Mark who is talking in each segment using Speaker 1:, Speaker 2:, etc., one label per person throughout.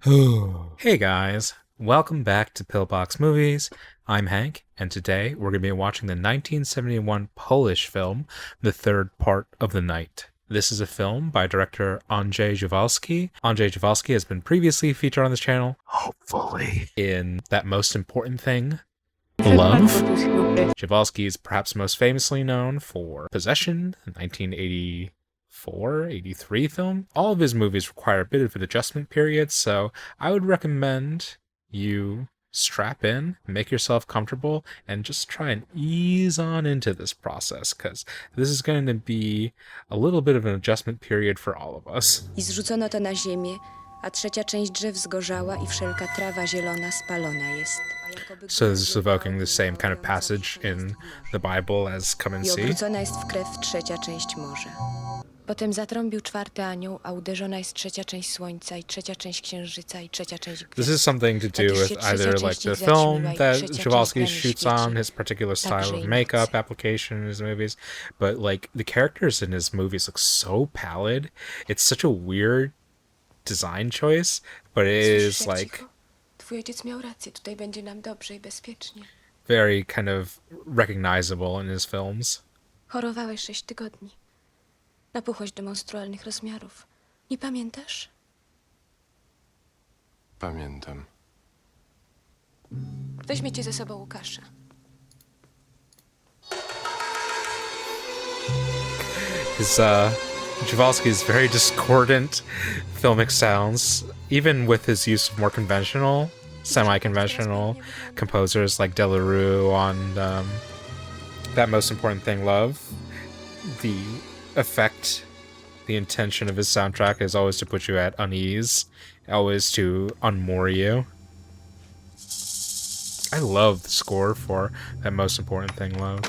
Speaker 1: Hey guys, welcome back to Pillbox Movies. I'm Hank, and today we're going to be watching the 1971 Polish film, The Third Part of the Night. This is a film by director Andrzej Jawalski. Andrzej Jawalski has been previously featured on this channel, hopefully, in That Most Important Thing, Love. Jawalski is perhaps most famously known for Possession, the 1984, 83 film. All of his movies require a bit of an adjustment period, so I would recommend you strap in, make yourself comfortable, and just try and ease on into this process, because this is going to be a little bit of an adjustment period for all of us.
Speaker 2: I zrzucono to na ziemię, a trzecia część drzew zgorzała i wszelka trawa zielona spalona jest.
Speaker 1: So this is evoking the same kind of passage in the Bible as Come and
Speaker 2: I
Speaker 1: See.
Speaker 2: obrócona jest w krew trzecia część morza. Potem zatrąbił czwarty anioł, a uderzona jest trzecia część słońca i trzecia część księżyca i trzecia część gwiazd.
Speaker 1: This is something to do with either like the film that Jawalski shoots on, his particular style of makeup application in his movies, but like the characters in his movies look so pallid. It's such a weird design choice, but it is like
Speaker 2: Twój ojciec miał rację, tutaj będzie nam dobrze i bezpiecznie.
Speaker 1: very kind of recognizable in his films.
Speaker 2: Chorowałeś 6 tygodni. Napuchłeś do monstrualnych rozmiarów. Nie pamiętasz?
Speaker 3: Pamiętam.
Speaker 2: Weźmiecie ze sobą Łukasza.
Speaker 1: His Jawalski's very discordant filmic sounds, even with his use of more conventional, semi-conventional composers like Delarue on That Most Important Thing, Love. The effect, the intention of his soundtrack is always to put you at unease, always to unmoor you. I love the score for That Most Important Thing, Love.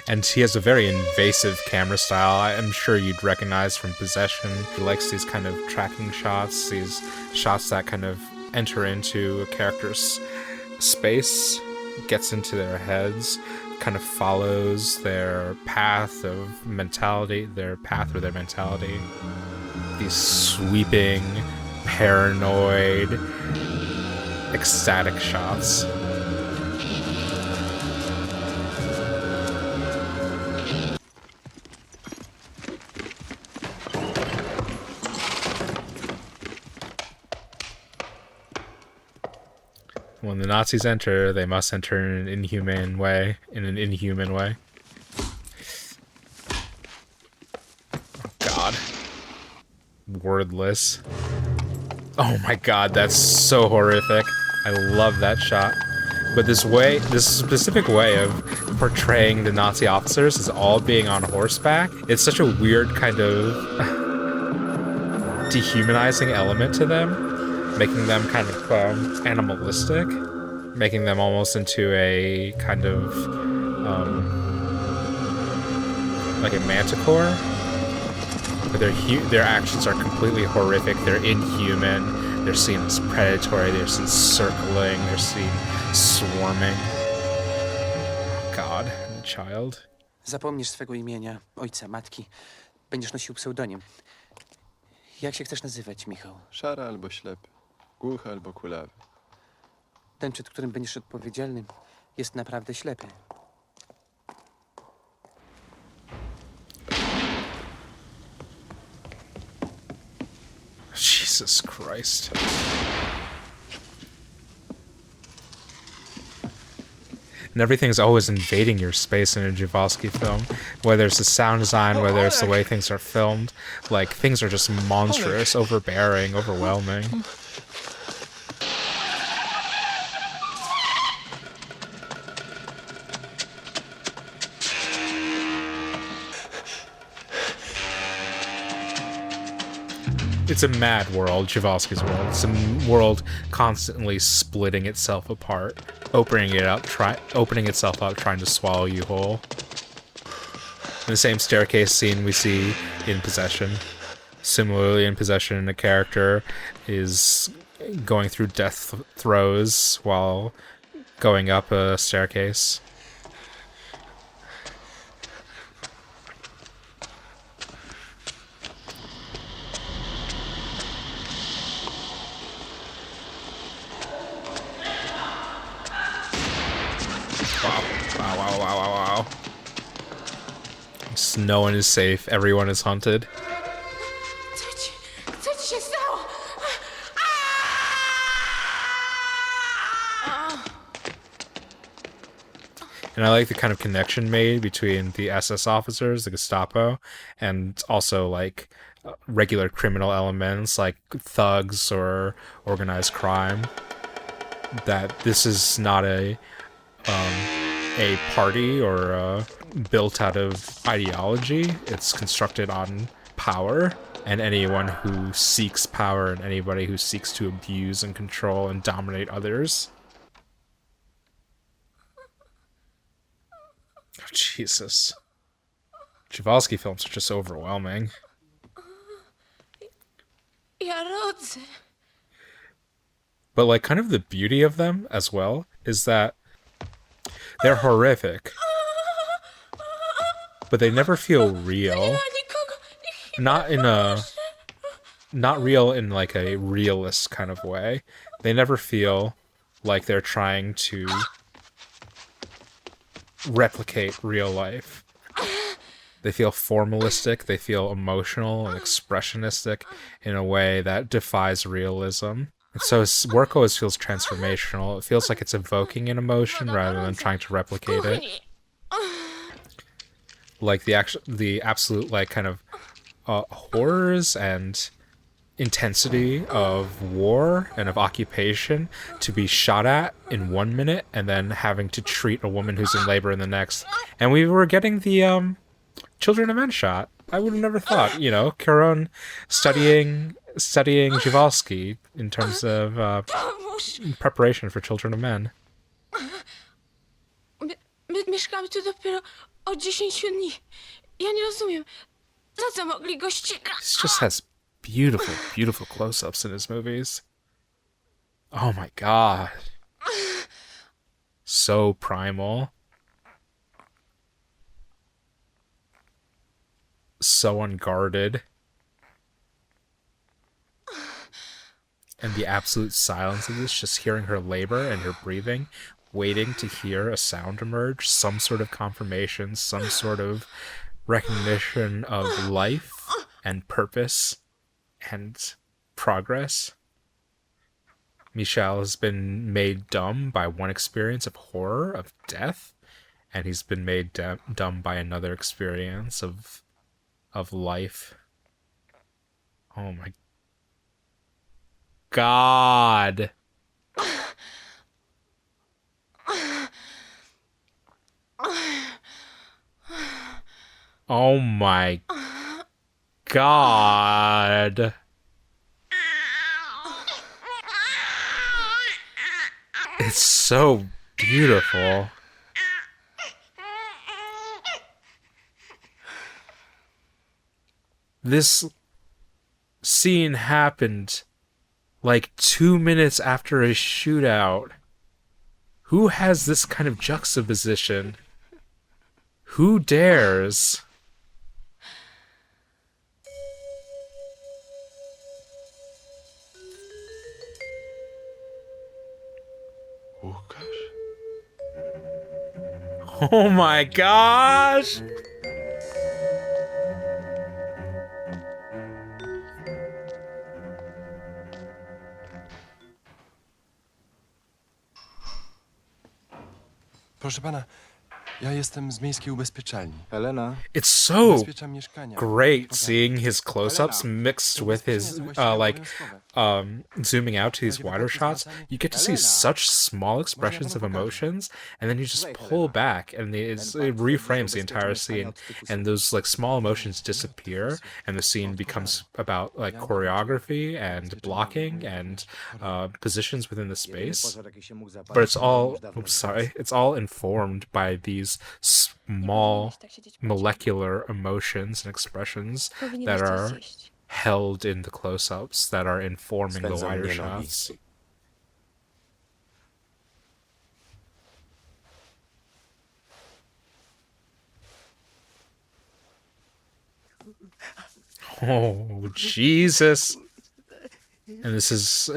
Speaker 1: And he has a very invasive camera style I'm sure you'd recognize from Possession. He likes these kind of tracking shots, these shots that kind of enter into a character's space, gets into their heads, kind of follows their path of mentality, their path or their mentality. These sweeping, paranoid, ecstatic shots. When the Nazis enter, they must enter in an inhumane way. Oh god. Wordless. Oh my god, that's so horrific. I love that shot. But this specific way of portraying the Nazi officers as all being on horseback, it's such a weird kind of dehumanizing element to them. Making them kind of animalistic, making them almost into a kind of like a manticore. But their actions are completely horrific. They're inhuman. They're seen as predatory. They're seen circling. They're seen swarming. Oh God, the child.
Speaker 4: Zapomnisz swego imienia, ojca, matki. Będziesz nosił pseudonim. Jak się chcesz nazywać, Michał?
Speaker 3: Szary albo ślepy. Głuchy albo kulawy.
Speaker 4: Ten, przed którym będziesz odpowiedzialny, jest naprawdę ślepy.
Speaker 1: Jesus Christ. And everything's always invading your space in a Jawalski film. Whether it's the sound design, whether it's the way things are filmed. Like, things are just monstrous, overbearing, overwhelming. It's a mad world, Jawalski's world. It's a world constantly splitting itself apart, opening itself up, trying to swallow you whole. In the same staircase scene we see in Possession. Similarly, in Possession, a character is going through death throes while going up a staircase. Wow. Wow, wow, wow, wow, wow. Just no one is safe. Everyone is hunted.
Speaker 2: Co ci się stało?
Speaker 1: And I like the kind of connection made between the SS officers, the Gestapo, and also like regular criminal elements like thugs or organized crime. That this is not a party or built out of ideology. It's constructed on power, and anyone who seeks power and anybody who seeks to abuse and control and dominate others. Oh, Jesus. Przewalski films are just overwhelming.
Speaker 2: Ja rodzę.
Speaker 1: But like kind of the beauty of them as well is that they're horrific, but they never feel real. Not real in like a realist kind of way. They never feel like they're trying to replicate real life. They feel formalistic, they feel emotional and expressionistic in a way that defies realism. And so his work always feels transformational. It feels like it's evoking an emotion rather than trying to replicate it. Like the absolute like kind of horrors and intensity of war and of occupation to be shot at in 1 minute and then having to treat a woman who's in labor in the next. And we were getting the Children of Men shot. I would have never thought, you know, Caron studying Przewalski in terms of preparation for Children of Men.
Speaker 2: My mieszkamy tu dopiero od 10 dni. Ja nie rozumiem, za co mogli go ścigać.
Speaker 1: He just has beautiful, beautiful close-ups in his movies. Oh my god. So primal. So unguarded. And the absolute silence of this, just hearing her labor and her breathing, waiting to hear a sound emerge, some sort of confirmation, some sort of recognition of life and purpose and progress. Michel has been made dumb by one experience of horror, of death, and he's been made dumb by another experience of life. Oh my god. Oh my god. It's so beautiful. This scene happened like 2 minutes after a shootout. Who has this kind of juxtaposition? Who dares?
Speaker 3: Łukasz?
Speaker 1: Oh my gosh!
Speaker 3: Proszę pana, ja jestem z miejskiej ubezpieczalni.
Speaker 5: Helena,
Speaker 1: It's so
Speaker 3: Ubezpieczam mieszkania.
Speaker 1: great seeing his close-ups mixed with his zooming out to these wider shots. You get to see such small expressions of emotions, and then you just pull back and it reframes the entire scene, and those like small emotions disappear and the scene becomes about like choreography and blocking and positions within the space. But it's all it's all informed by these small molecular emotions and expressions that are held in the close-ups that are informing the wider shots. Oh, Jesus. And this is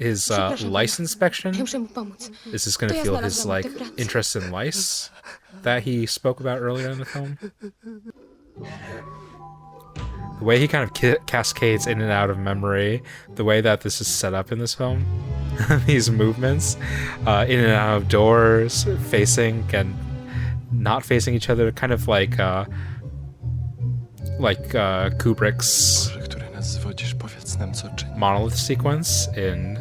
Speaker 1: his
Speaker 2: Przepraszam
Speaker 1: lice
Speaker 2: pana.
Speaker 1: inspection?
Speaker 2: Ja muszę mu pomóc.
Speaker 1: Is this going
Speaker 2: To
Speaker 1: to
Speaker 2: ja
Speaker 1: fuel his
Speaker 2: znalazłam
Speaker 1: like
Speaker 2: tę pracę.
Speaker 1: interest in lice that he spoke about earlier in the film? The way he kind of cascades in and out of memory, the way that this is set up in this film, these movements, in and out of doors, facing and not facing each other, kind of like Kubrick's
Speaker 3: Boże, który nas zwodzisz, powiedz nam, co czynić.
Speaker 1: monolith sequence in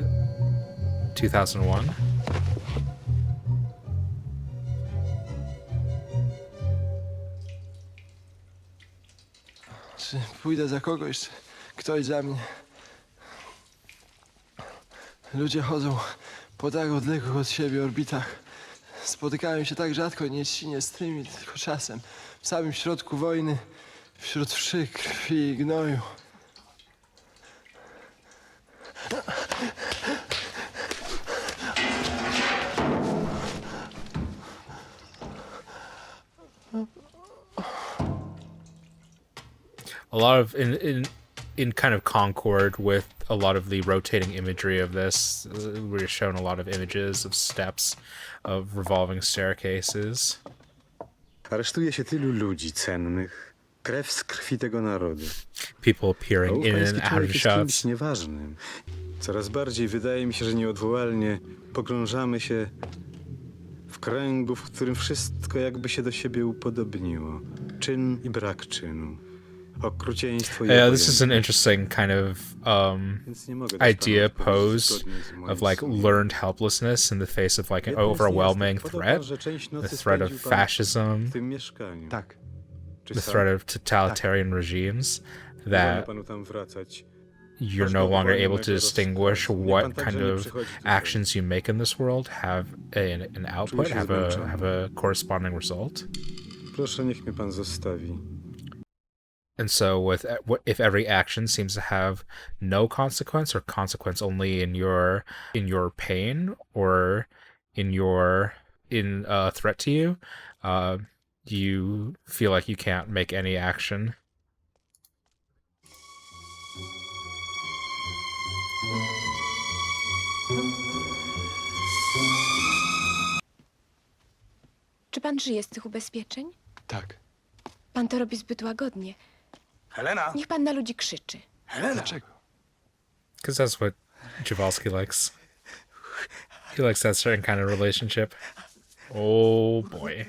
Speaker 1: 2001.
Speaker 3: Czy pójdę za kogoś, czy ktoś za mnie? Ludzie chodzą po tak odległych od siebie orbitach. Spotykają się tak rzadko, nie z tymi, tylko czasem. W samym środku wojny, wśród wszy, krwi i gnoju.
Speaker 1: A lot of in kind of concord with a lot of the rotating imagery of this, we're shown a lot of images of steps, of revolving staircases.
Speaker 5: Aresztuje się tylu ludzi cennych. Krew z krwi tego narodu.
Speaker 1: People appearing in
Speaker 5: Ukraiński
Speaker 1: and out of
Speaker 5: człowiek jest kimś
Speaker 1: shots.
Speaker 5: nieważnym. Coraz bardziej wydaje mi się, że nieodwołalnie pogrążamy się w kręgu, w którym wszystko jakby się do siebie upodobniło. Czyn i brak czynu. Okrucieństwo i
Speaker 1: Yeah, this is
Speaker 5: obojętność.
Speaker 1: an interesting kind of
Speaker 5: Więc nie mogę dać panu
Speaker 1: idea
Speaker 5: odpowiedzi
Speaker 1: posed
Speaker 5: zgodnie z moim
Speaker 1: of like
Speaker 5: sumieniem.
Speaker 1: learned helplessness in the face of like an
Speaker 5: Jedno jest
Speaker 1: overwhelming
Speaker 5: jasne. Podoba,
Speaker 1: threat,
Speaker 5: że część
Speaker 1: the
Speaker 5: nocy
Speaker 1: threat of
Speaker 5: spędził pan
Speaker 1: fascism,
Speaker 5: w tym mieszkaniu.
Speaker 3: Tak,
Speaker 5: Czy
Speaker 1: the
Speaker 5: sam?
Speaker 1: threat of totalitarian regimes,
Speaker 5: Nie wolno
Speaker 1: that
Speaker 5: panu tam wracać.
Speaker 1: you're no longer able to distinguish what kind of actions you make in this world have an output, have a corresponding result.
Speaker 5: Proszę, niech mnie pan zostawi.
Speaker 1: And so with if every action seems to have no consequence or consequence only in your pain or in threat to you, you feel like you can't make any action.
Speaker 2: Czy pan żyje z tych ubezpieczeń?
Speaker 3: tak.
Speaker 2: Pan to robi zbyt łagodnie.
Speaker 4: Helena!
Speaker 2: Niech pan na ludzi krzyczy.
Speaker 3: Dlaczego?
Speaker 1: Because that's what Javalsky likes. He likes that certain kind of relationship. Oh boy.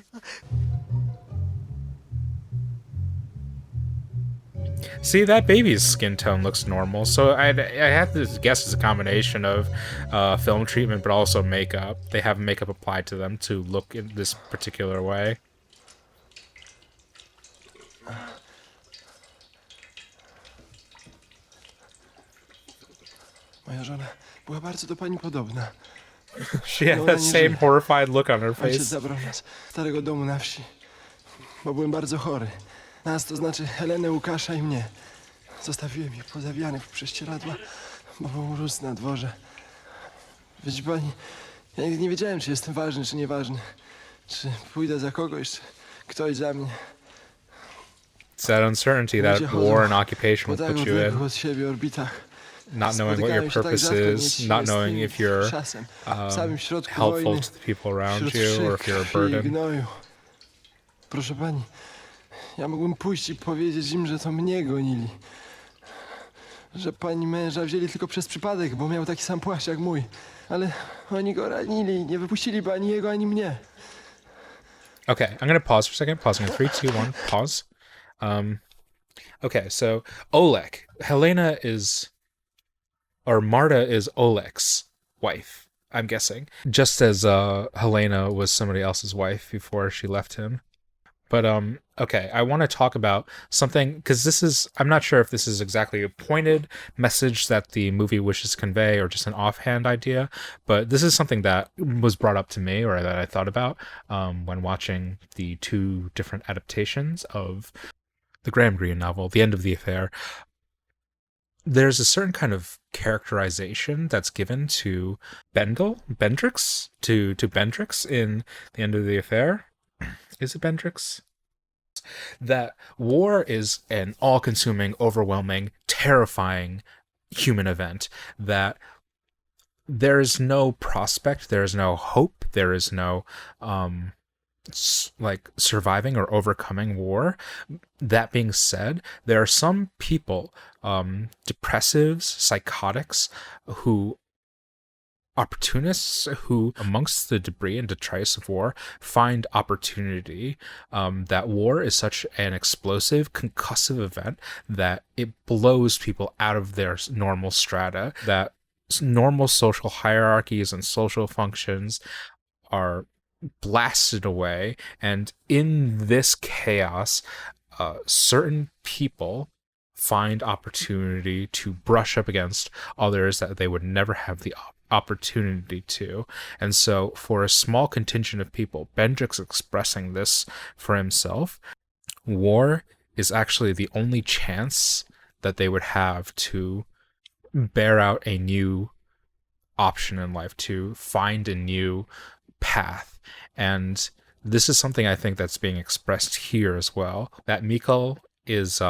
Speaker 1: See, that baby's skin tone looks normal, so I have to guess it's a combination of film treatment, but also makeup. They have makeup applied to them to look in this particular way.
Speaker 3: Moja żona była bardzo do pani podobna.
Speaker 1: She had
Speaker 3: No,
Speaker 1: that
Speaker 3: nie
Speaker 1: same
Speaker 3: żyje.
Speaker 1: horrified look on her
Speaker 3: Ojciec
Speaker 1: face.
Speaker 3: zabrał nas z starego domu na wsi, bo byłem bardzo chory. Nas, to znaczy Helenę, Łukasza i mnie. Zostawiłem ich pozawianych w prześcieradła, bo był mróz na dworze. Widzi pani, ja nigdy nie wiedziałem, czy jestem ważny, czy nieważny. Czy pójdę za kogoś, czy ktoś za mnie.
Speaker 1: It's that uncertainty that
Speaker 3: Ludzie chodzą
Speaker 1: war and occupation
Speaker 3: po
Speaker 1: will
Speaker 3: tak
Speaker 1: put you
Speaker 3: odległych
Speaker 1: in.
Speaker 3: od siebie orbitach.
Speaker 1: Not knowing what your
Speaker 3: Spotykają się tak
Speaker 1: purpose
Speaker 3: rzadko,
Speaker 1: is,
Speaker 3: nie
Speaker 1: not
Speaker 3: z
Speaker 1: knowing
Speaker 3: tymi,
Speaker 1: if you're
Speaker 3: czasem, w samym środku
Speaker 1: helpful
Speaker 3: wojny,
Speaker 1: to the people around
Speaker 3: wśród
Speaker 1: you or
Speaker 3: wszy,
Speaker 1: if you're a
Speaker 3: krwi i
Speaker 1: burden.
Speaker 3: gnoju. Proszę pani, ja mógłbym pójść i powiedzieć im, że to mnie gonili. Że pani męża wzięli tylko przez przypadek, bo miał taki sam płaszcz jak mój. Ale oni go ranili i nie wypuściliby ani jego, ani mnie.
Speaker 1: Okay, I'm gonna pause for a second. Pausing in 3, 2, 1, pause. Okay, so Oleg, Helena is, or Marta is Oleg's wife, I'm guessing. Just as Helena was somebody else's wife before she left him. But okay, I want to talk about something, because I'm not sure if this is exactly a pointed message that the movie wishes to convey or just an offhand idea, but this is something that was brought up to me, or that I thought about when watching the two different adaptations of the Graham Greene novel, The End of the Affair. There's a certain kind of characterization that's given to Bendrix in The End of the Affair. Is it Bendrix? That war is an all-consuming, overwhelming, terrifying human event that there is no prospect, there is no hope, there is no like surviving or overcoming war. That being said, there are some people, depressives, psychotics, who opportunists who, amongst the debris and detritus of war, find opportunity. That war is such an explosive, concussive event that it blows people out of their normal strata, that normal social hierarchies and social functions are blasted away. And in this chaos, certain people find opportunity to brush up against others that they would never have the opportunity to. And so for a small contingent of people, Bendrick's expressing this for himself. War is actually the only chance that they would have to bear out a new option in life, to find a new path. And this is something I think that's being expressed here as well, that Mikkel is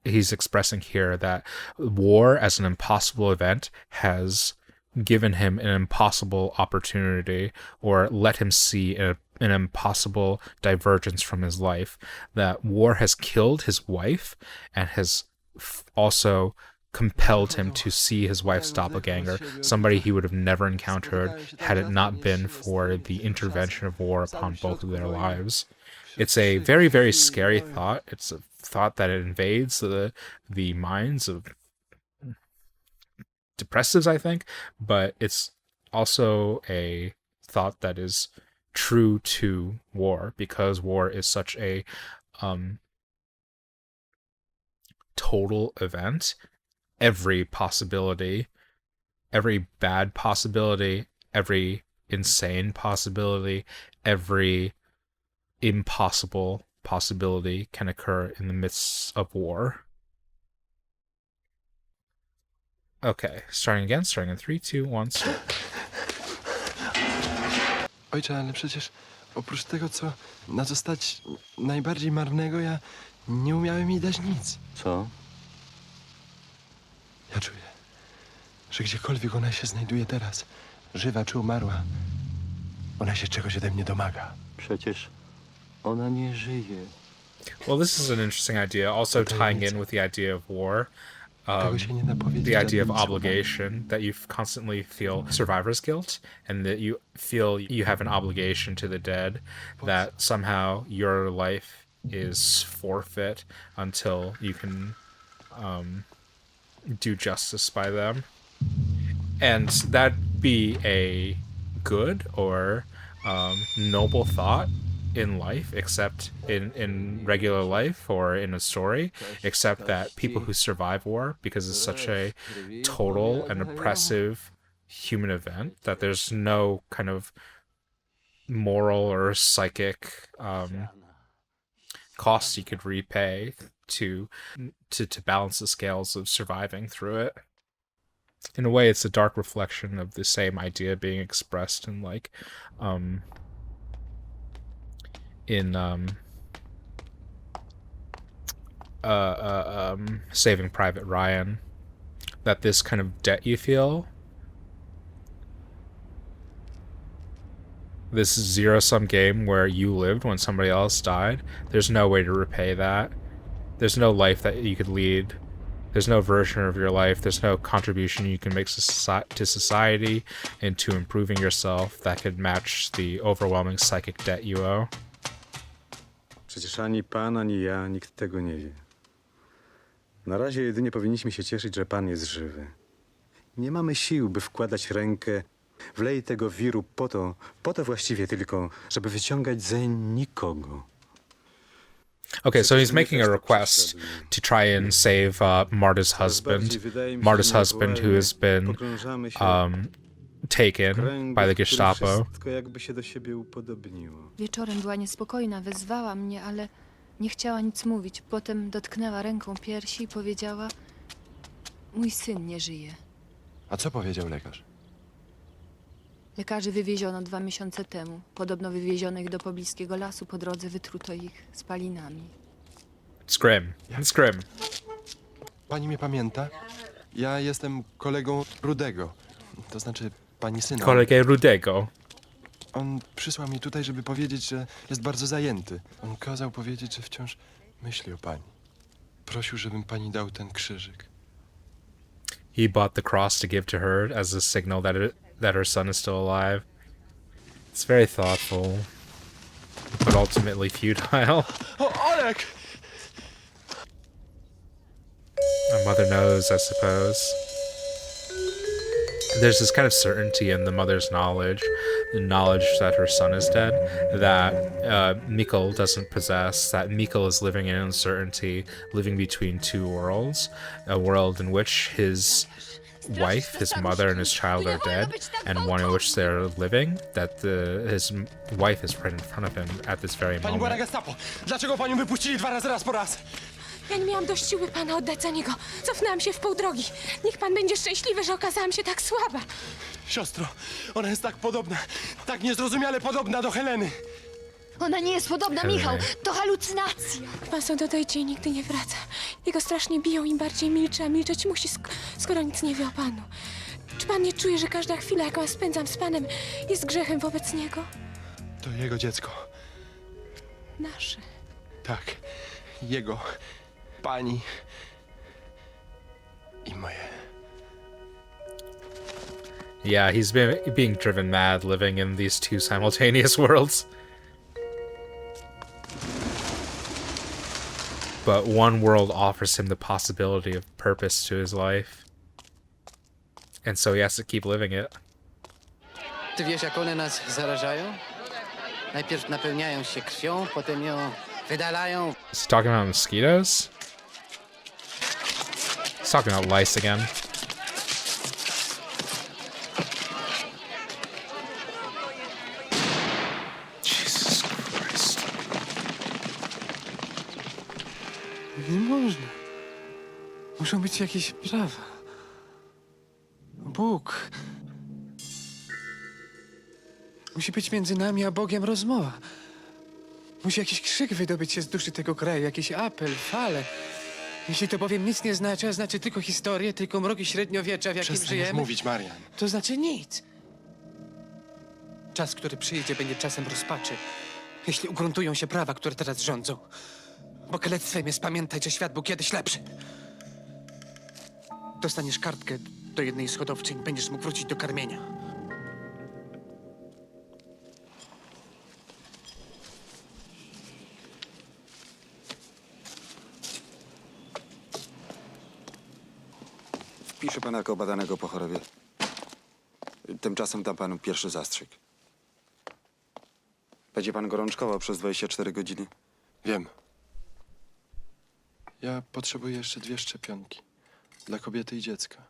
Speaker 1: he's expressing here that war as an impossible event has given him an impossible opportunity, or let him see an impossible divergence from his life. That war has killed his wife and has also compelled him to see his wife's doppelganger, somebody he would have never encountered had it not been for the intervention of war upon both of their lives. It's a very, very scary thought. It's a thought that invades the minds of depressives, I think, but it's also a thought that is true to war, because war is such a total event. Every possibility, every bad possibility, every insane possibility, every impossible possibility can occur in the midst of war. Okay, starting in 3, 2, 1, start.
Speaker 3: Ojcze, ale przecież oprócz tego, co na co stać najbardziej marnego, ja nie umiałem jej dać nic.
Speaker 5: Co?
Speaker 3: Ja czuję, że gdziekolwiek ona się znajduje teraz, żywa czy umarła, ona się czegoś ode mnie domaga.
Speaker 5: Przecież ona nie żyje.
Speaker 1: Well, this is an interesting idea, also tying in with the idea of war.
Speaker 3: Tego się nie da powiedzieć
Speaker 1: The idea of
Speaker 3: żadnym słowem.
Speaker 1: obligation, that you constantly feel survivor's guilt, and that you feel you have an obligation to the dead, that somehow your life is forfeit until you can do justice by them. And that be a good or noble thought in life, except in regular life or in a story, except that people who survive war, because it's such a total and oppressive human event, that there's no kind of moral or psychic costs you could repay to balance the scales of surviving through it. In a way, it's a dark reflection of the same idea being expressed in like Saving Private Ryan, that this kind of debt you feel, this zero-sum game where you lived when somebody else died, there's no way to repay that. There's no life that you could lead. There's no version of your life. There's no contribution you can make to society and to improving yourself that could match the overwhelming psychic debt you owe.
Speaker 5: Przecież ani pan, ani ja, nikt tego nie wie. Na razie jedynie powinniśmy się cieszyć, że pan jest żywy. Nie mamy sił, by wkładać rękę w lej tego wiru po to właściwie tylko, żeby wyciągać zeń nikogo.
Speaker 1: Okay, so he's making a request to try and save Marta's husband. Marta's husband, who has been taken by the Gestapo.
Speaker 5: Wszystko jakby się do siebie upodobniło.
Speaker 6: Wieczorem była niespokojna, wezwała mnie, ale nie chciała nic mówić. Potem dotknęła ręką piersi i powiedziała: mój syn nie żyje.
Speaker 3: A co powiedział lekarz?
Speaker 6: Lekarzy wywieziono 2 miesiące temu. Podobno wywieziono ich do pobliskiego lasu. Po drodze wytruto ich spalinami.
Speaker 1: It's grim. It's grim.
Speaker 3: Pani mnie pamięta? Ja jestem kolegą Rudego. To znaczy pani syna.
Speaker 1: Kolegę Rudego.
Speaker 3: On przysłał mnie tutaj, żeby powiedzieć, że jest bardzo zajęty. On kazał powiedzieć, że wciąż myśli o pani. Prosił, żebym pani dał ten krzyżyk.
Speaker 1: He bought the cross to give to her as a signal that her son is still alive. It's very thoughtful, but ultimately futile.
Speaker 3: O, Olek!
Speaker 1: A mother knows, I suppose. There's this kind of certainty in the mother's knowledge, the knowledge that her son is dead, that Mikkel doesn't possess, that Mikkel is living in uncertainty, living between two worlds, a world in which his wife, his mother, and his child are dead, and one in which they're living, that his wife is right in front of him at this very
Speaker 3: Pani była na
Speaker 1: moment.
Speaker 3: Gestapo. Dlaczego panią wypuścili 2 razy raz po raz?
Speaker 2: Ja nie miałam dość siły pana oddać za niego. Cofnęłam się w pół drogi. Niech pan będzie szczęśliwy, że okazałam się tak słaba.
Speaker 3: Siostro, ona jest tak podobna, tak niezrozumiale podobna do Heleny.
Speaker 6: Ona nie jest podobna, Michał. To halucynacja.
Speaker 2: Pasą dodajcie i nigdy nie wraca. Jego strasznie biją, im bardziej milczy, a milczeć musi, skoro nic nie wie o panu. Czy pan nie czuje, że każda chwila, jaką spędzam z panem, jest grzechem wobec niego?
Speaker 3: To jego dziecko.
Speaker 2: Nasze.
Speaker 3: Tak, jego, pani i moje.
Speaker 1: Yeah, he's being driven mad living in these two simultaneous worlds. But one world offers him the possibility of purpose to his life. And so he has to keep living it.
Speaker 4: Ty wiesz, jak one nas zarażają? Najpierw napełniają się krwią, potem ją wydalają.
Speaker 1: Is he talking about mosquitoes? He's talking about lice again. Jesus Christ.
Speaker 4: Nie można. Muszą być jakieś prawa. Bóg. Musi być między nami a Bogiem rozmowa. Musi jakiś krzyk wydobyć się z duszy tego kraju, jakiś apel, fale. Jeśli to bowiem nic nie znaczy, a znaczy tylko historię, tylko mroki średniowiecza, w jakim
Speaker 3: Przestań już
Speaker 4: żyjemy,
Speaker 3: mówić, Marian.
Speaker 4: to znaczy nic. Czas, który przyjdzie, będzie czasem rozpaczy, jeśli ugruntują się prawa, które teraz rządzą. Bo kalectwem jest pamiętać, że świat był kiedyś lepszy. Dostaniesz kartkę do jednej z hodowczyń, będziesz mógł wrócić do karmienia.
Speaker 7: Piszę pana jako badanego po chorobie. Tymczasem dam panu pierwszy zastrzyk. Będzie pan gorączkował przez 24 godziny.
Speaker 3: Wiem. Ja potrzebuję jeszcze 2 szczepionki. Dla kobiety i dziecka.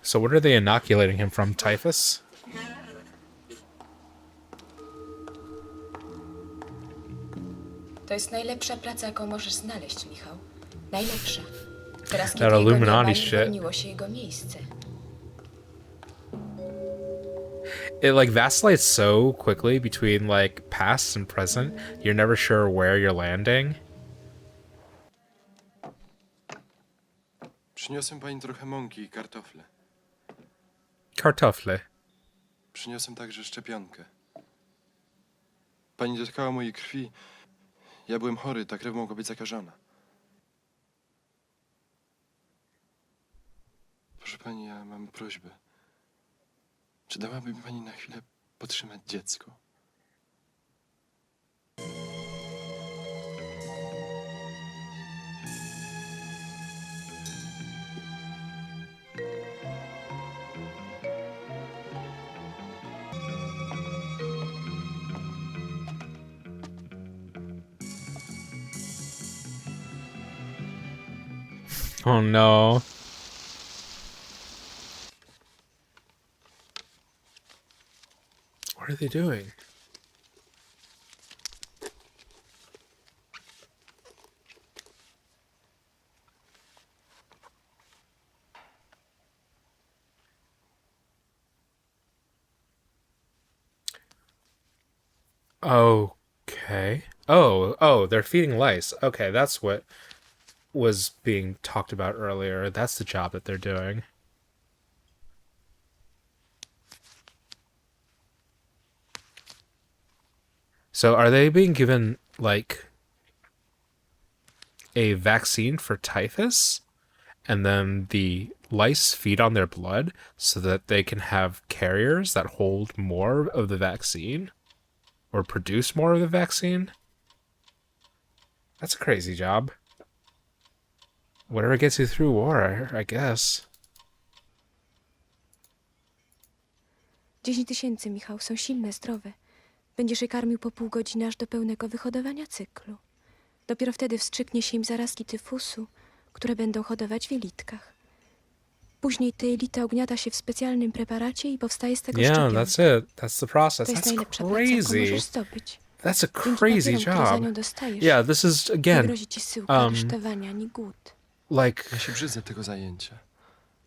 Speaker 1: So what are they inoculating him from? Typhus?
Speaker 2: To jest najlepsza praca, jaką możesz znaleźć, Michał. Najlepsza. Teraz, kiedy
Speaker 1: That
Speaker 2: jego nie ma,
Speaker 1: Illuminati
Speaker 2: nie
Speaker 1: shit.
Speaker 2: zwolniło się jego miejsce.
Speaker 1: It like vacillates so quickly between like past and present. You're never sure where you're landing.
Speaker 3: Przyniosłem pani trochę mąki i kartofle.
Speaker 1: Kartofle.
Speaker 3: Przyniosłem także szczepionkę. Pani dotkała mojej krwi. Ja byłem chory, ta krew mogła być zakażona. Proszę pani, ja mam prośbę. Czy dałaby mi pani na chwilę podtrzymać dziecko?
Speaker 1: Oh no. What are they doing? Okay. Oh, they're feeding lice. Okay, that's what was being talked about earlier. That's the job that they're doing. So are they being given, like, a vaccine for typhus? And then the lice feed on their blood so that they can have carriers that hold more of the vaccine? Or produce more of the vaccine? That's a crazy job. Whatever gets you through war, I guess.
Speaker 2: 10 000, Michał, są silne, zdrowe. Będziesz je karmił po pół godziny aż do pełnego wyhodowania cyklu. Dopiero wtedy wstrzyknie się im zarazki tyfusu, które będą hodować w jelitkach. Później te jelita ogniata się w specjalnym preparacie i powstaje z tego
Speaker 1: Yeah,
Speaker 2: szczepionka.
Speaker 1: that's it. That's the process.
Speaker 2: To jest
Speaker 1: That's
Speaker 2: najlepsza praca, jaką
Speaker 1: crazy.
Speaker 2: możesz zdobyć.
Speaker 1: That's a
Speaker 2: Dzięki
Speaker 1: crazy
Speaker 2: papierom, które za
Speaker 1: job.
Speaker 2: nią dostajesz,
Speaker 1: Yeah, this is,
Speaker 2: nie
Speaker 1: again,
Speaker 2: grozi ci zsyłka, aresztowania ani głód.
Speaker 1: like,
Speaker 3: Ja się brzydzę tego zajęcia.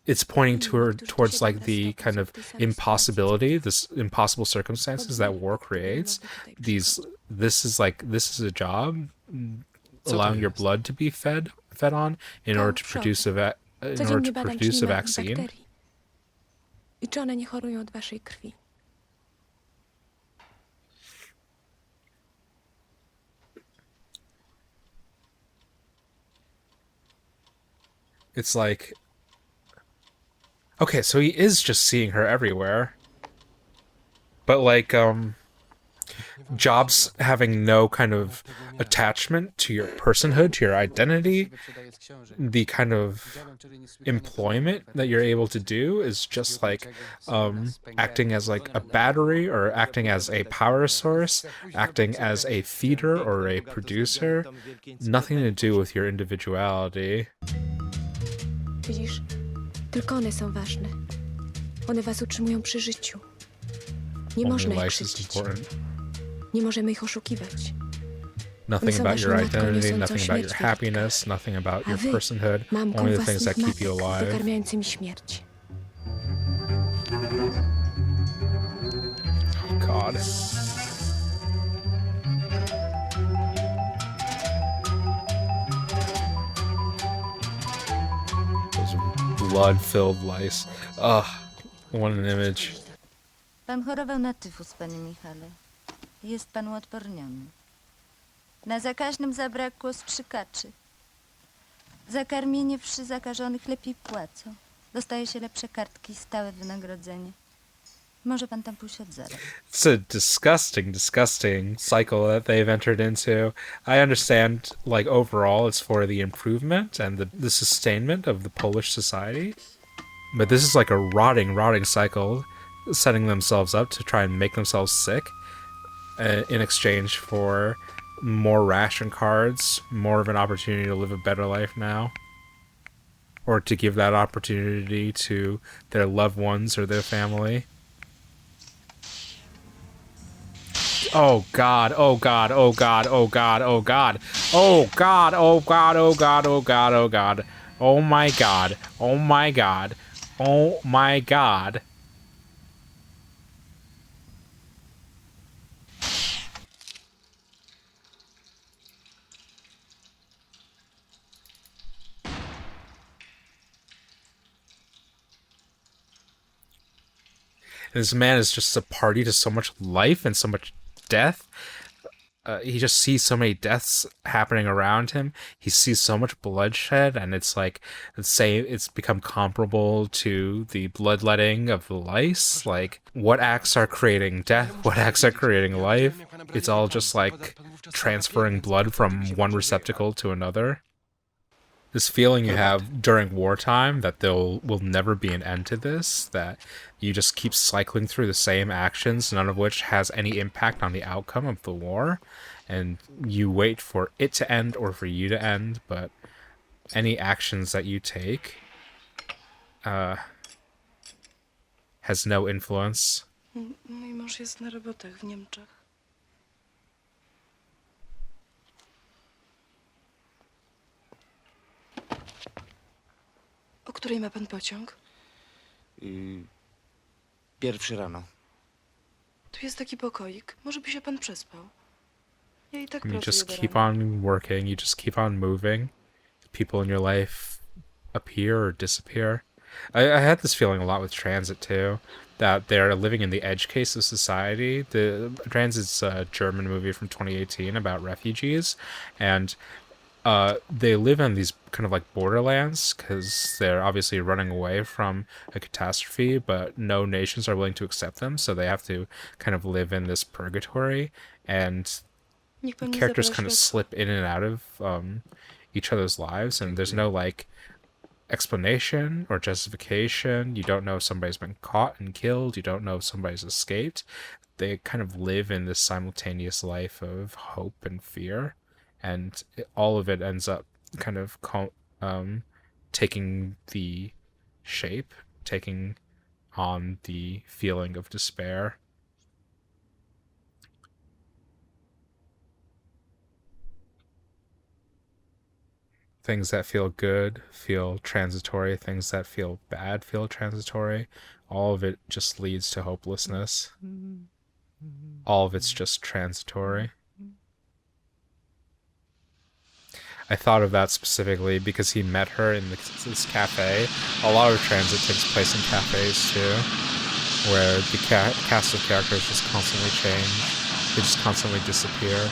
Speaker 1: it's pointing towards like the kind of impossibility, this impossible circumstances that war creates. This is a job
Speaker 3: Co to
Speaker 1: allowing your
Speaker 3: jest?
Speaker 1: blood to be fed on in order to produce in order
Speaker 2: Codziennie
Speaker 1: to
Speaker 2: badam, czy
Speaker 1: produce
Speaker 2: nie
Speaker 1: a
Speaker 2: ma
Speaker 1: vaccine.
Speaker 2: bakterii. I czy one nie chorują od waszej krwi.
Speaker 1: It's like, okay, so he is just seeing her everywhere, but like jobs having no kind of attachment to your personhood, to your identity, the kind of employment that you're able to do is just like acting as like a battery or acting as a power source, acting as a feeder or a producer, nothing to do with your individuality.
Speaker 2: Widzisz? Tylko one są ważne. One was utrzymują przy życiu. Nie
Speaker 1: Only
Speaker 2: można ich
Speaker 1: life is
Speaker 2: krzywdzić.
Speaker 1: important.
Speaker 2: Nie możemy ich oszukiwać.
Speaker 1: Nothing
Speaker 2: są
Speaker 1: about your
Speaker 2: waszą matką
Speaker 1: identity,
Speaker 2: niosącą
Speaker 1: nothing about your
Speaker 2: śmierć
Speaker 1: happiness, nothing about
Speaker 2: A
Speaker 1: your
Speaker 2: wy,
Speaker 1: personhood,
Speaker 2: mamką
Speaker 1: only the things that
Speaker 2: własnych
Speaker 1: keep you
Speaker 2: matek,
Speaker 1: alive.
Speaker 2: wykarmiającymi śmierć.
Speaker 1: God. Those blood-filled lice. Ugh, what an image.
Speaker 8: Pan chorował na tyfus, panie Michale. Jest pan uodporniony. Na zakaźnym zabrakło strzykaczy. Za karmienie wszy zakażonych lepiej płacą. Dostaje się lepsze kartki i stałe wynagrodzenie. Może pan tam pójść od zera.
Speaker 1: It's a disgusting cycle that they've entered into. I understand, like, overall, it's for the improvement and the sustainment of the Polish society. But this is like a rotting cycle, setting themselves up to try and make themselves sick in exchange for more ration cards, more of an opportunity to live a better life now. Or to give that opportunity to their loved ones or their family. Oh God, oh God, oh God, oh God, oh God. Oh God, oh God, oh God, oh God, oh God. Oh my God, oh my God, oh my God. This man is just a party to so much life and so much death. He just sees so many deaths happening around him. He sees so much bloodshed, and it's like, it's become comparable to the bloodletting of the lice. Like, what acts are creating death? What acts are creating life? It's all just like transferring blood from one receptacle to another. This feeling you have during wartime that there will never be an end to this, that you just keep cycling through the same actions, none of which has any impact on the outcome of the war, and you wait for it to end or for you to end, but any actions that you take has no influence.
Speaker 9: Mój mąż jest na robotach w Niemczech. O której ma pan pociąg?
Speaker 7: Pierwszy rano.
Speaker 9: Tu jest taki pokoik. Może by się pan przespał. Ja i tak
Speaker 1: And you
Speaker 9: pracuję
Speaker 1: just
Speaker 9: do
Speaker 1: keep
Speaker 9: rana.
Speaker 1: on working, you just keep on moving. People in your life appear or disappear. I had this feeling a lot with Transit too, that they're living in the edge case of society. The Transit's a German movie from 2018 about refugees, and they live in these kind of like borderlands because they're obviously running away from a catastrophe, but no nations are willing to accept them, so they have to kind of live in this purgatory, and
Speaker 9: Niech pan mi
Speaker 1: characters
Speaker 9: zapala
Speaker 1: kind of
Speaker 9: światło.
Speaker 1: slip in and out of each other's lives, and there's no like explanation or justification. You don't know if somebody's been caught and killed. You don't know if somebody's escaped. They kind of live in this simultaneous life of hope and fear, and all of it ends up kind of taking the shape, taking on the feeling of despair. Things that feel good feel transitory. Things that feel bad feel transitory. All of it just leads to hopelessness. All of it's just transitory. I thought of that specifically because he met her in this cafe. A lot of Transit takes place in cafes too, where the cast of characters just constantly change. They just constantly disappear.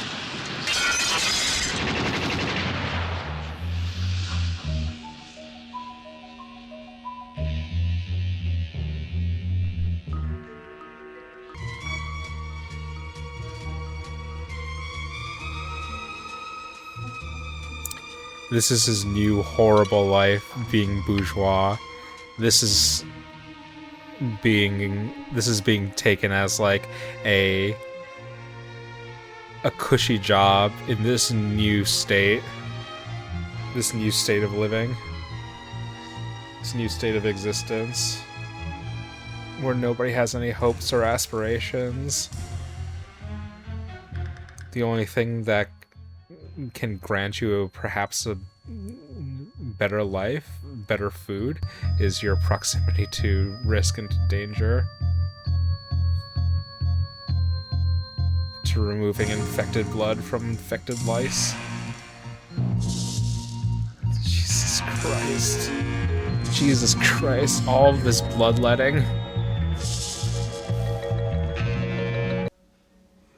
Speaker 1: This is his new horrible life, being bourgeois. This is being taken as like a cushy job in this new state. This new state of living. This new state of existence. Where nobody has any hopes or aspirations. The only thing that can grant you perhaps a better life, better food, is your proximity to risk and to danger. To removing infected blood from infected lice. Jesus Christ. Jesus Christ, all of this bloodletting.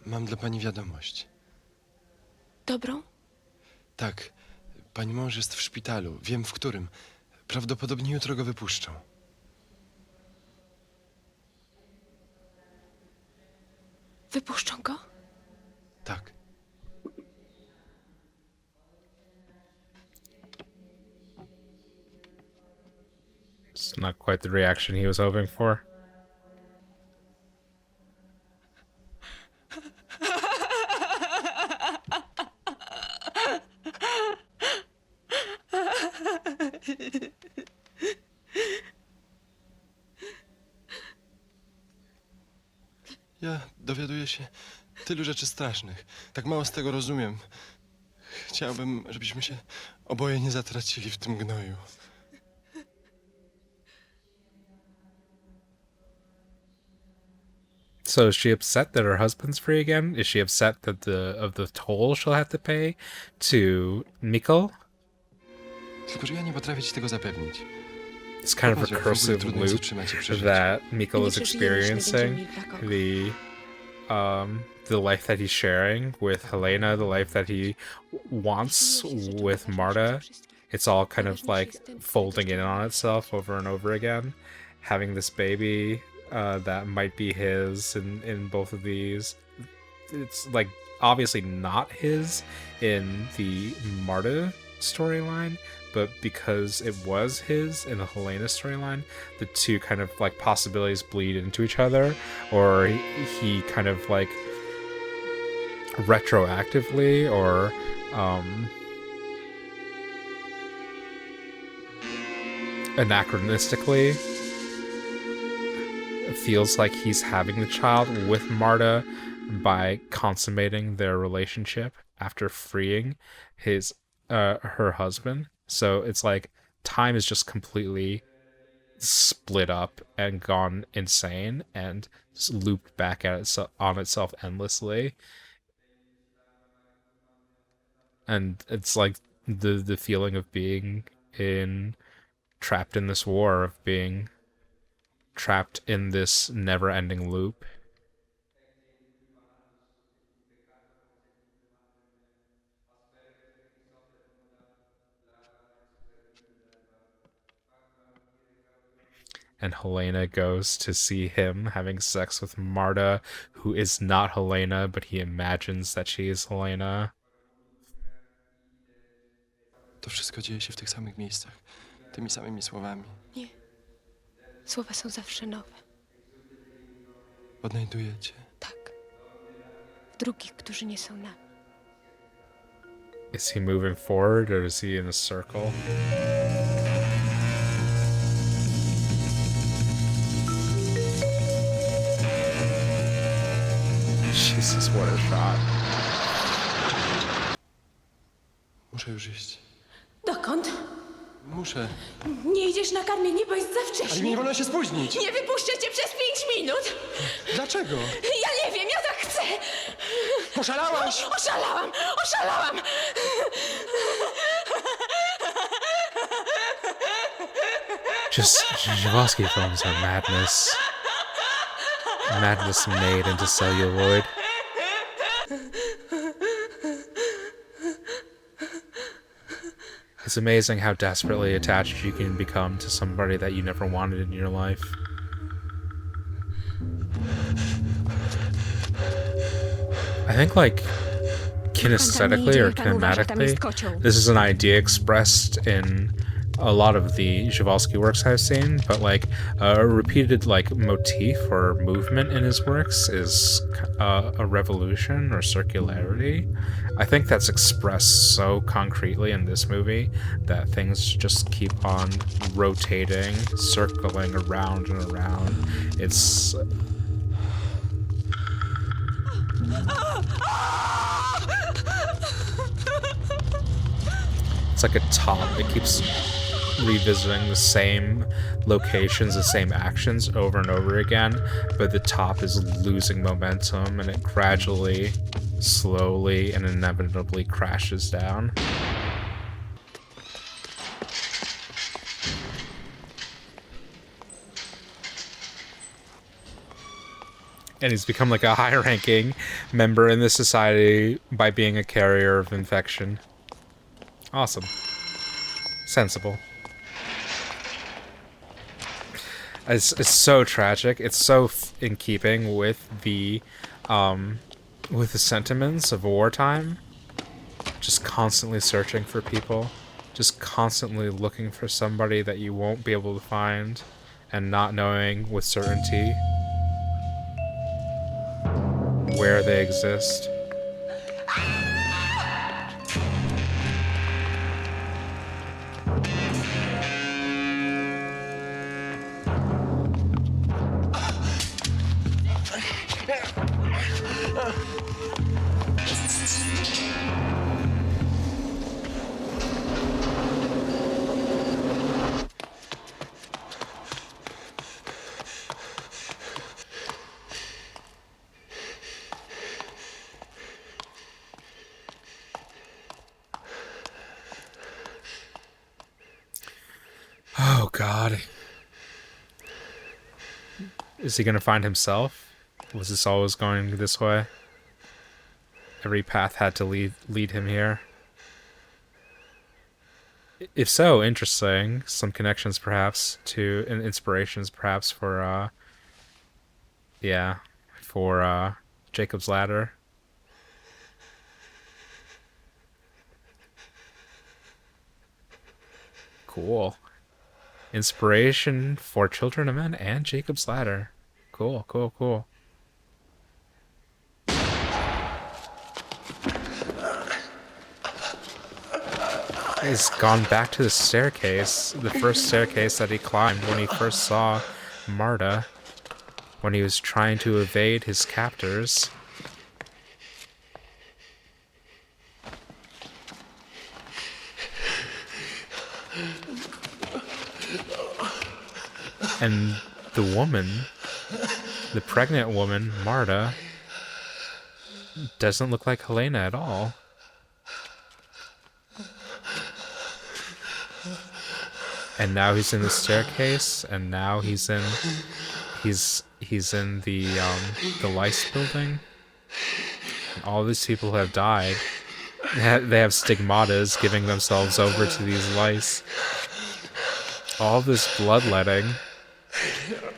Speaker 3: Mam dla pani wiadomość.
Speaker 2: Dobrą?
Speaker 3: Tak, pani mąż jest w szpitalu. Wiem w którym. Prawdopodobnie jutro go wypuszczą.
Speaker 2: Wypuszczą go?
Speaker 3: Tak.
Speaker 1: It's not quite the reaction he was hoping for.
Speaker 3: Ja dowiaduję się tylu rzeczy strasznych. Tak mało z tego rozumiem. Chciałbym, żebyśmy się oboje nie zatracili w tym gnoju.
Speaker 1: So is she upset that her husband's free again? Is she upset that the toll she'll have to pay to Mikkel?
Speaker 3: Tylko, że ja nie potrafię ci tego zapewnić.
Speaker 1: It's kind of a
Speaker 3: Popatrz, jak w ogóle
Speaker 1: recursive
Speaker 3: trudno jest
Speaker 1: loop
Speaker 3: utrzymać i przeżyć.
Speaker 1: that Mikkel
Speaker 2: Nie
Speaker 1: is
Speaker 2: przeżyjemy, jeśli będziemy
Speaker 1: experiencing.
Speaker 2: mieli dla kogo.
Speaker 1: The life that he's sharing with Helena, the life that he wants with Marta. It's all kind of like folding in on itself over and over again. Having this baby that might be his in both of these. It's like obviously not his in the Marta storyline, but because it was his in the Helena storyline, the two kind of like possibilities bleed into each other, or he kind of like retroactively or anachronistically feels like he's having the child with Marta by consummating their relationship after freeing his her husband. So it's like time is just completely split up and gone insane and just looped back at itself on itself endlessly. And it's like the feeling of being trapped in this war, of being trapped in this never-ending loop. And Helena goes to see him having sex with Marta, who is not Helena, but he imagines that she is Helena.
Speaker 3: To wszystko dzieje się w tych samych miejscach, tymi samymi słowami.
Speaker 2: Nie. Słowa są zawsze nowe.
Speaker 3: Odnajduję cię.
Speaker 2: Tak. W drugich, którzy nie są nami.
Speaker 1: Is he moving forward or is he in a circle? Jesus, what a shot.
Speaker 3: Muszę już iść.
Speaker 2: Dokąd?
Speaker 3: Muszę.
Speaker 2: Nie idziesz na karmienie, bo jest za
Speaker 3: Ale mi
Speaker 2: wcześnie.
Speaker 3: nie wolno się spóźnić.
Speaker 2: Nie wypuszczę cię przez 5 minut.
Speaker 3: Dlaczego?
Speaker 2: Ja nie wiem, ja tak chcę.
Speaker 3: Poszalałaś!
Speaker 2: Oszalałam, oszalałam.
Speaker 1: Just Zhivarsky films are madness. Madness made into celluloid. It's amazing how desperately attached you can become to somebody that you never wanted in your life. I think, like, kinesthetically or kinematically, this is an idea expressed in a lot of the Zhivarsky works I've seen, but like a repeated like motif or movement in his works is a revolution or circularity. I think that's expressed so concretely in this movie that things just keep on rotating, circling around and around. It's like a top. It keeps revisiting the same locations, the same actions over and over again, but the top is losing momentum and it gradually, slowly, and inevitably crashes down. And he's become like a high-ranking member in this society by being a carrier of infection. Awesome. Sensible. It's so tragic. It's so in keeping with the sentiments of wartime. Just constantly searching for people. Just constantly looking for somebody that you won't be able to find, and not knowing with certainty where they exist. Oh, God. Is he going to find himself? Was this always going this way? Every path had to lead him here. If so, interesting. Some connections perhaps to, and inspirations perhaps for, Jacob's Ladder. Cool. Inspiration for Children of Men and Jacob's Ladder. Cool, cool, cool. He's gone back to the staircase, the first staircase that he climbed when he first saw Marta, when he was trying to evade his captors. And the woman, the pregnant woman, Marta, doesn't look like Helena at all. and now he's in the staircase, and now he's in the lice building. And all these people have died. They have stigmatas giving themselves over to these lice. All this bloodletting.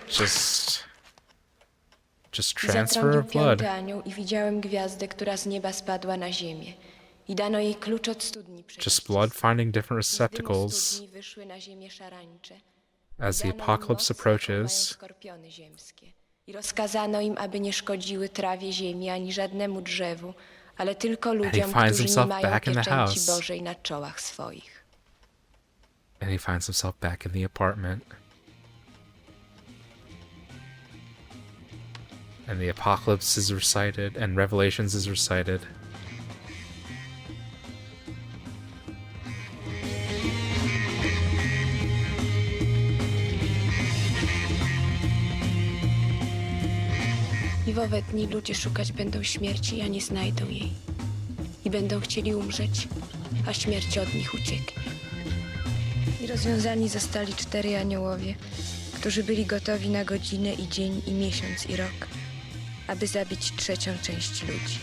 Speaker 1: Just transfer
Speaker 2: Zatrąbił
Speaker 1: of blood.
Speaker 2: piąty anioł i widziałem gwiazdę, która z nieba spadła na ziemię. I dano jej klucz od studni
Speaker 1: Just blood finding different
Speaker 2: Z dymu
Speaker 1: receptacles
Speaker 2: studni wyszły na ziemię szarańcze.
Speaker 1: as the
Speaker 2: I dano im
Speaker 1: apocalypse
Speaker 2: moc, jaką mają
Speaker 1: approaches.
Speaker 2: skorpiony ziemskie. I rozkazano im, aby nie szkodziły trawie ziemi ani żadnemu drzewu, ale tylko ludziom,
Speaker 1: finds
Speaker 2: którzy nie
Speaker 1: himself
Speaker 2: mają
Speaker 1: back in the
Speaker 2: pieczęci
Speaker 1: house.
Speaker 2: Bożej na czołach swoich.
Speaker 1: And he finds himself back in the apartment. And the apocalypse is recited, and Revelations is recited.
Speaker 2: I w owe dni ludzie szukać będą śmierci, a nie znajdą jej. I będą chcieli umrzeć, a śmierć od nich ucieknie. I rozwiązani zostali 4 aniołowie, którzy byli gotowi na godzinę i dzień i miesiąc i rok, aby zabić 3. część ludzi.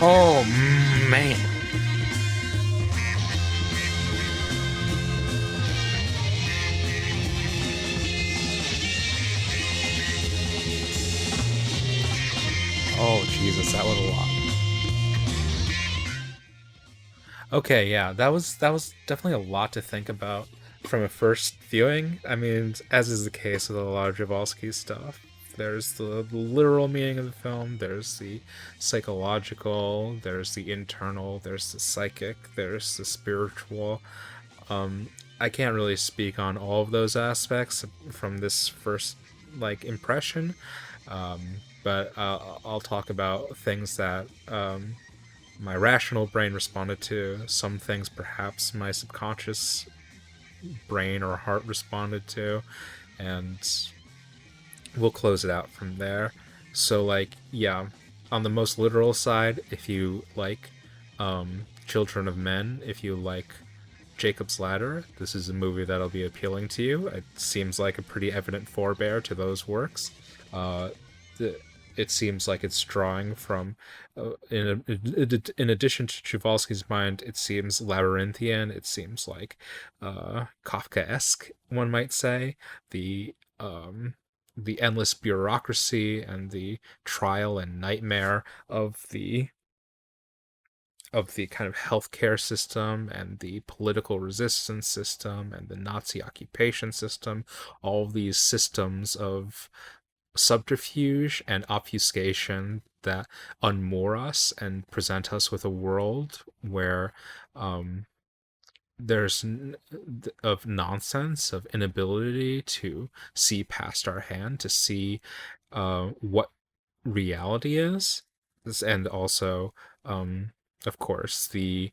Speaker 1: Oh, man. Oh, Jesus, that was a lot. Okay, yeah, that was definitely a lot to think about from a first viewing. I mean, as is the case with a lot of Javolsky's stuff. There's the literal meaning of the film, there's the psychological, there's the internal, there's the psychic, there's the spiritual. I can't really speak on all of those aspects from this first impression, but I'll talk about things that my rational brain responded to, some things perhaps my subconscious brain or heart responded to, and we'll close it out from there. So yeah, on the most literal side, if you like Children of Men, if you like Jacob's Ladder, this is a movie that'll be appealing to you. It seems like a pretty evident forebear to those works. It seems like it's drawing from, in addition to Przewalski's mind, it seems labyrinthian, it seems like Kafkaesque, one might say. The endless bureaucracy and the trial and nightmare of the kind of healthcare system and the political resistance system and the Nazi occupation system, all of these systems of subterfuge and obfuscation that unmoor us and present us with a world where there's of nonsense, of inability to see past our hand, to see what reality is, and also of course the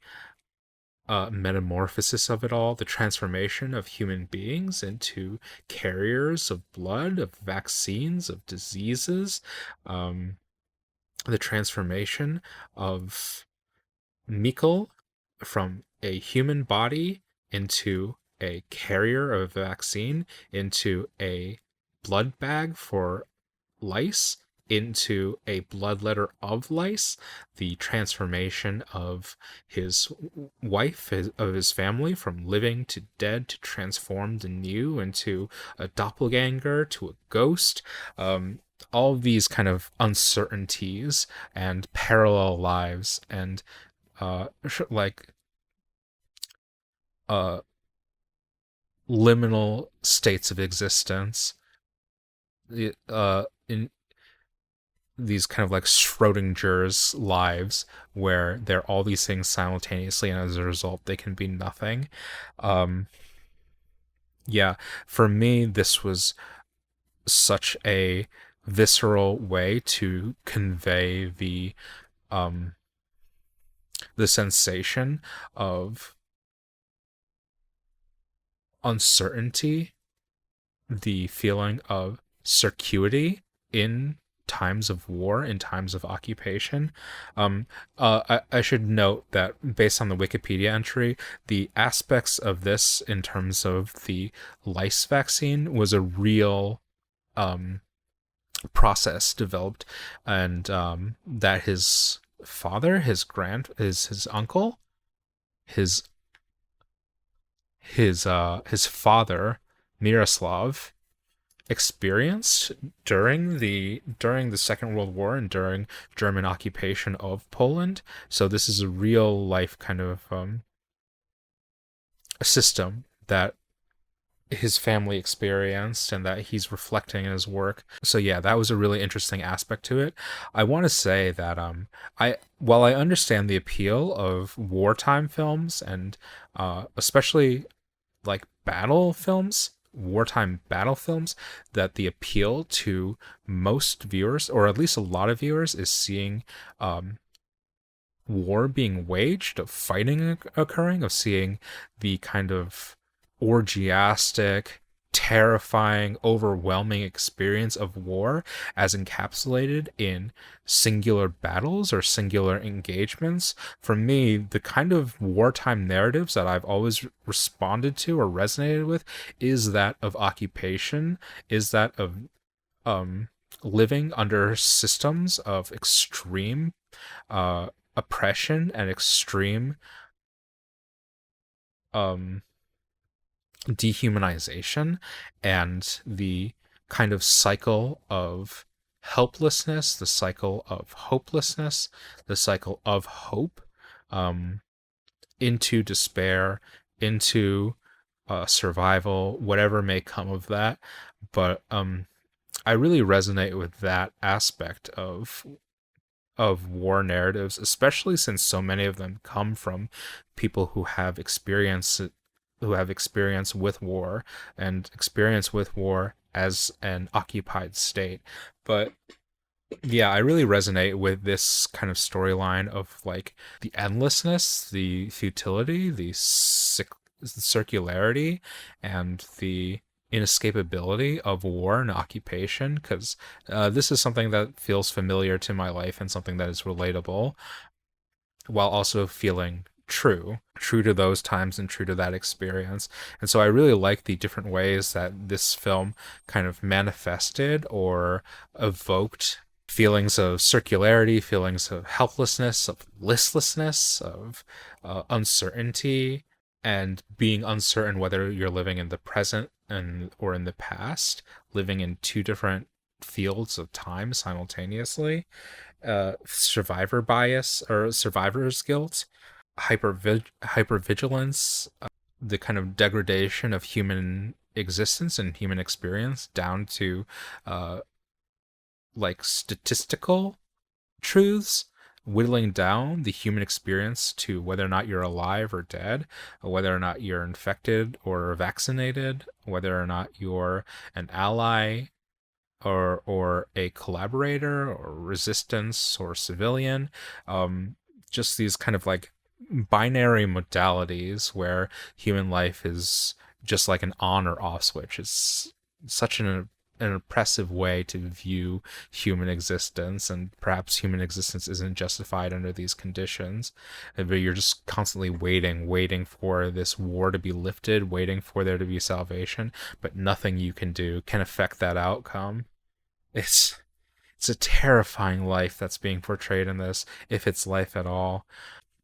Speaker 1: metamorphosis of it all, the transformation of human beings into carriers of blood, of vaccines, of diseases, the transformation of Mikkel from a human body into a carrier of a vaccine, into a blood bag for lice, into a bloodletter of lice, the transformation of his wife, of his family, from living to dead to transformed anew into a doppelganger, to a ghost. All of these kind of uncertainties and parallel lives and liminal states of existence, in these kind of like Schrodinger's lives, where there are all these things simultaneously, and as a result they can be nothing. Yeah, for me this was such a visceral way to convey the sensation of uncertainty, the feeling of circuity in times of war, in times of occupation. I should note that based on the Wikipedia entry, the aspects of this in terms of the lice vaccine was a real process developed, and that his father, his uncle, his father Miroslav experienced during the Second World War and during German occupation of Poland. So this is a real life kind of a system that his family experienced and that he's reflecting in his work. So yeah, that was a really interesting aspect to it. I want to say that while I understand the appeal of wartime films and especially like wartime battle films, that the appeal to most viewers, or at least a lot of viewers, is seeing war being waged, of fighting occurring, of seeing the kind of orgiastic, terrifying, overwhelming experience of war as encapsulated in singular battles or singular engagements. For me, the kind of wartime narratives that I've always responded to or resonated with is that of occupation, is that of living under systems of extreme oppression and extreme dehumanization, and the kind of cycle of helplessness, the cycle of hopelessness, the cycle of hope, into despair, into survival, whatever may come of that. But I really resonate with that aspect of war narratives, especially since so many of them come from people who have experience with war and experience with war as an occupied state. But yeah, I really resonate with this kind of storyline of like the endlessness, the futility, the circularity, and the inescapability of war and occupation, because this is something that feels familiar to my life and something that is relatable, while also feeling true to those times and true to that experience. And so I really like the different ways that this film kind of manifested or evoked feelings of circularity, feelings of helplessness, of listlessness, of uncertainty, and being uncertain whether you're living in the present or in the past, living in two different fields of time simultaneously. Survivor bias or survivor's guilt, hypervigilance, the kind of degradation of human existence and human experience down to like statistical truths, whittling down the human experience to whether or not you're alive or dead, or whether or not you're infected or vaccinated, whether or not you're an ally or a collaborator or resistance or civilian. Just these kind of like binary modalities where human life is just like an on or off switch. It's such an oppressive way to view human existence, and perhaps human existence isn't justified under these conditions. But you're just constantly waiting for this war to be lifted, waiting for there to be salvation, but nothing you can do can affect that outcome. It's a terrifying life that's being portrayed in this, if it's life at all.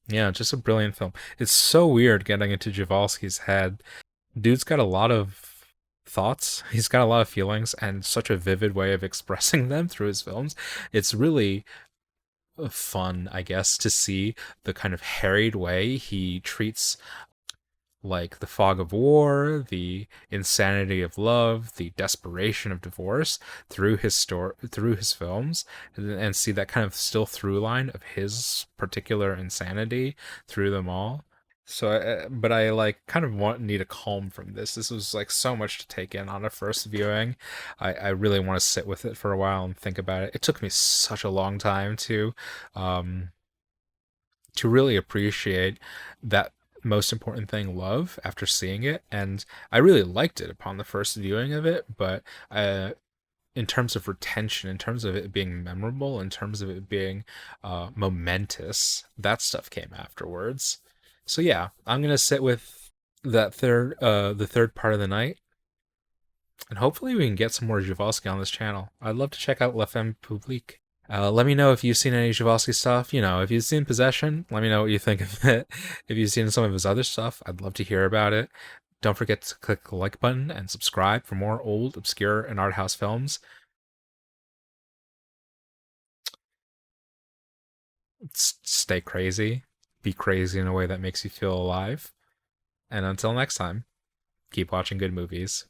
Speaker 1: Yeah, just a brilliant film. It's so weird getting into Javalski's head. Dude's got a lot of thoughts, he's got a lot of feelings, and such a vivid way of expressing them through his films. It's really fun, I guess, to see the kind of harried way he treats like the fog of war, the insanity of love, the desperation of divorce through his films, and see that kind of still through line of his particular insanity through them all. So, but I like kind of need a calm from this. This was like so much to take in on a first viewing. I really want to sit with it for a while and think about it. It took me such a long time to really appreciate that most important thing, love, after seeing it. And I really liked it upon the first viewing of it, but in terms of retention, in terms of it being memorable, in terms of it being momentous, that stuff came afterwards. So yeah, I'm gonna sit with that the third part of the night, and hopefully we can get some more Zhivalsky on this channel. I'd love to check out La Femme Publique. Let me know if you've seen any Zhivalsky stuff. You know, if you've seen Possession, let me know what you think of it. If you've seen some of his other stuff, I'd love to hear about it. Don't forget to click the like button and subscribe for more old, obscure, and art house films. Stay crazy. Be crazy in a way that makes you feel alive. And until next time, keep watching good movies.